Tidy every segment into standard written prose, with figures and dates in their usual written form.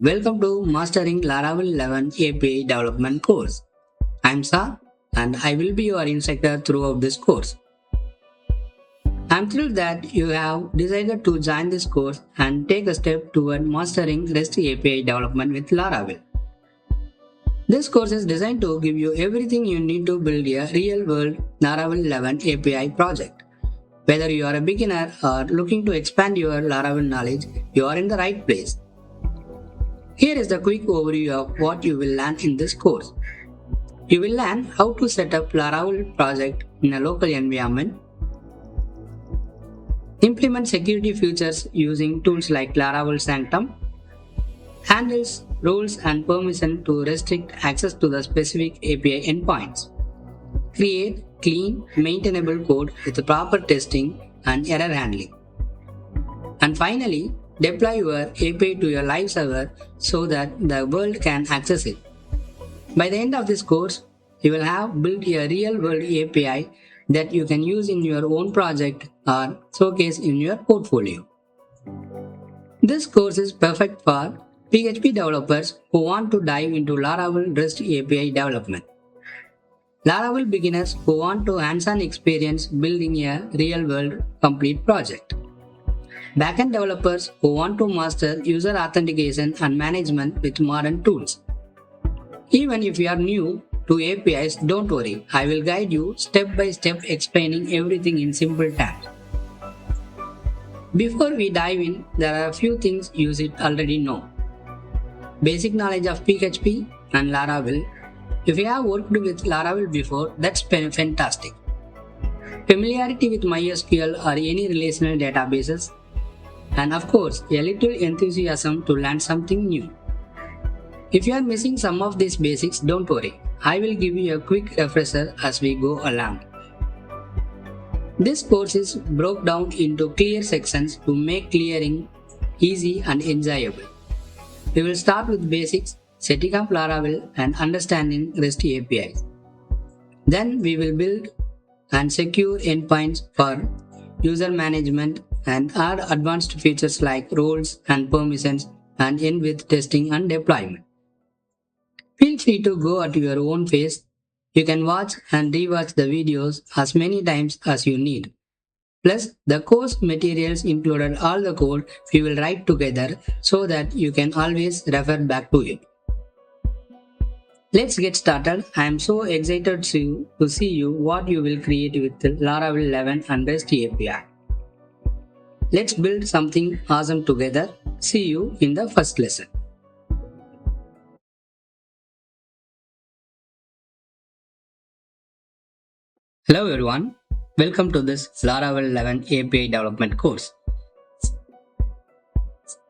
Welcome to Mastering Laravel 11 API Development course. I'm Sa and I will be your instructor throughout this course. I'm thrilled that you have decided to join this course and take a step toward mastering REST API development with Laravel. This course is designed to give you everything you need to build a real-world Laravel 11 API project. Whether you are a beginner or looking to expand your Laravel knowledge, you are in the right place. Here is the quick overview of what you will learn in this course. You will learn how to set up Laravel project in a local environment, implement security features using tools like Laravel Sanctum, handles rules and permission to restrict access to the specific API endpoints, create clean, maintainable code with proper testing and error handling, and finally, deploy your API to your live server so that the world can access it. By the end of this course, you will have built a real-world API that you can use in your own project or showcase in your portfolio. This course is perfect for PHP developers who want to dive into Laravel REST API development, Laravel beginners who want to hands-on experience building a real-world complete project, backend developers who want to master user authentication and management with modern tools. Even if you are new to APIs, don't worry, I will guide you step by step explaining everything in simple terms. Before we dive in, there are a few things you should already know. Basic knowledge of PHP and Laravel. If you have worked with Laravel before, that's fantastic. Familiarity with MySQL or any relational databases, and of course, a little enthusiasm to learn something new. If you are missing some of these basics, don't worry. I will give you a quick refresher as we go along. This course is broken down into clear sections to make clearing easy and enjoyable. We will start with basics, setting up Laravel and understanding REST APIs. Then we will build and secure endpoints for user management and add advanced features like roles and permissions and end with testing and deployment. Feel free to go at your own pace. You can watch and rewatch the videos as many times as you need. Plus, the course materials included all the code we will write together so that you can always refer back to it. Let's get started. I am so excited to see you what you will create with Laravel 11 and REST API. Let's build something awesome together. See you in the first lesson. Hello everyone, welcome to this Laravel 11 API development course.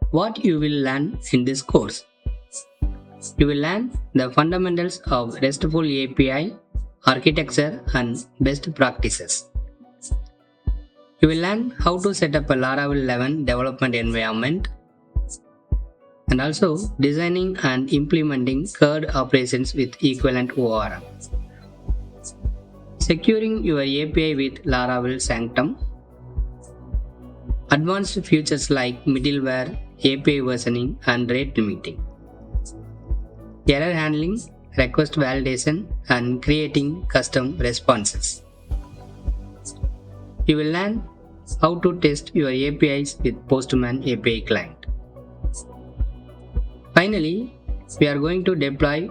What you will learn in this course? You will learn the fundamentals of RESTful API, architecture and best practices. You will learn how to set up a Laravel 11 development environment and also designing and implementing CRUD operations with equivalent ORM. Securing your API with Laravel Sanctum. Advanced features like middleware, API versioning and rate limiting. Error handling, request validation and creating custom responses. You will learn how to test your APIs with Postman API client. Finally, we are going to deploy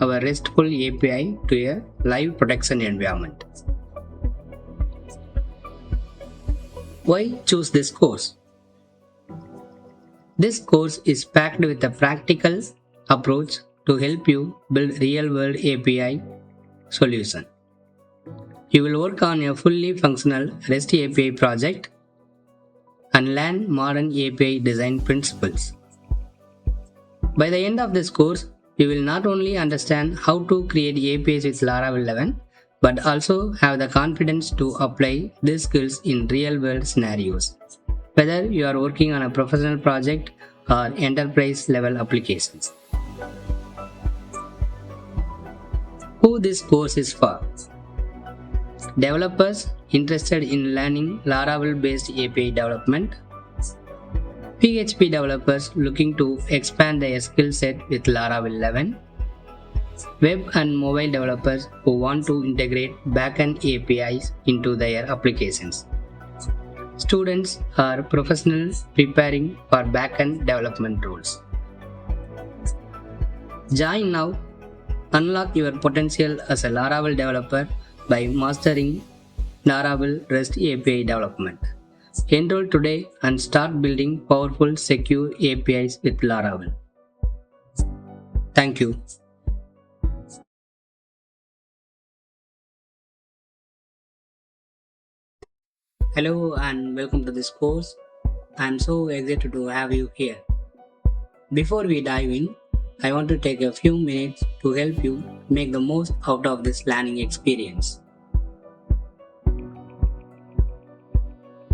our RESTful API to a live production environment. Why choose this course? This course is packed with a practical approach to help you build real-world API solution. You will work on a fully functional REST API project and learn modern API design principles. By the end of this course, you will not only understand how to create APIs with Laravel 11, but also have the confidence to apply these skills in real-world scenarios, whether you are working on a professional project or enterprise-level applications. Who this course is for? Developers interested in learning Laravel-based API development, PHP developers looking to expand their skill set with Laravel 11, web and mobile developers who want to integrate backend APIs into their applications. Students or professionals preparing for backend development roles. Join now. Unlock your potential as a Laravel developer by mastering Laravel REST API development. Enroll today and start building powerful, secure APIs with Laravel. Thank you. Hello and welcome to this course. I'm so excited to have you here. Before we dive in, I want to take a few minutes to help you make the most out of this learning experience.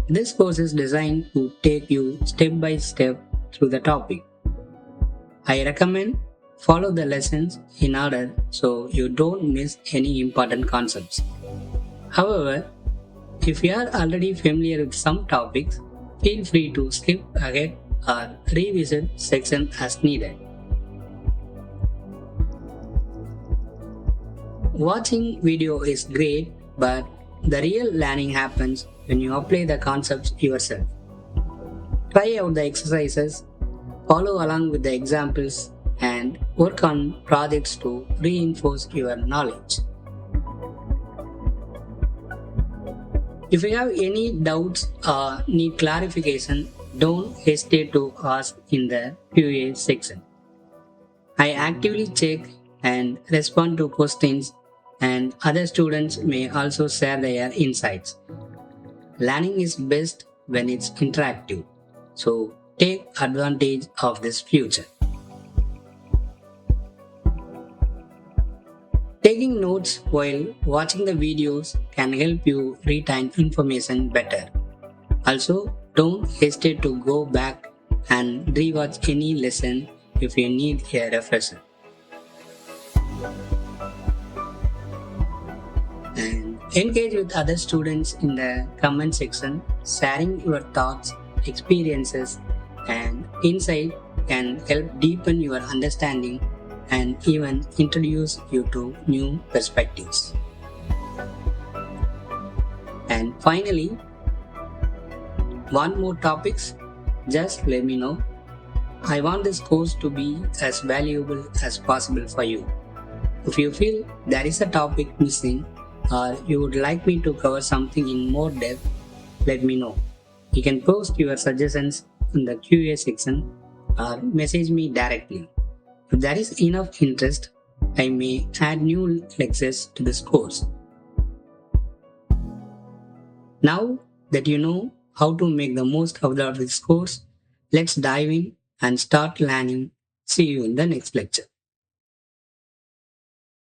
This course is designed to take you step by step through the topic. I recommend follow the lessons in order so you don't miss any important concepts. However, if you are already familiar with some topics, feel free to skip ahead or revisit section as needed. Watching video is great, but the real learning happens when you apply the concepts yourself. Try out the exercises, follow along with the examples, and work on projects to reinforce your knowledge. If you have any doubts or need clarification, don't hesitate to ask in the QA section. I actively check and respond to questions, and other students may also share their insights. Learning is best when it's interactive, so take advantage of this future. Taking notes while watching the videos can help you retain information better. Also, don't hesitate to go back and rewatch any lesson if you need a refresher. And engage with other students in the comment section. Sharing your thoughts, experiences, and insight can help deepen your understanding and even introduce you to new perspectives. And finally, want more topics? Just let me know. I want this course to be as valuable as possible for you. If you feel there is a topic missing or you would like me to cover something in more depth, let me know. You can post your suggestions in the QA section or message me directly. If there is enough interest, I may add new lectures to this course. Now that you know how to make the most out of this course, let's dive in and start learning. See you in the next lecture.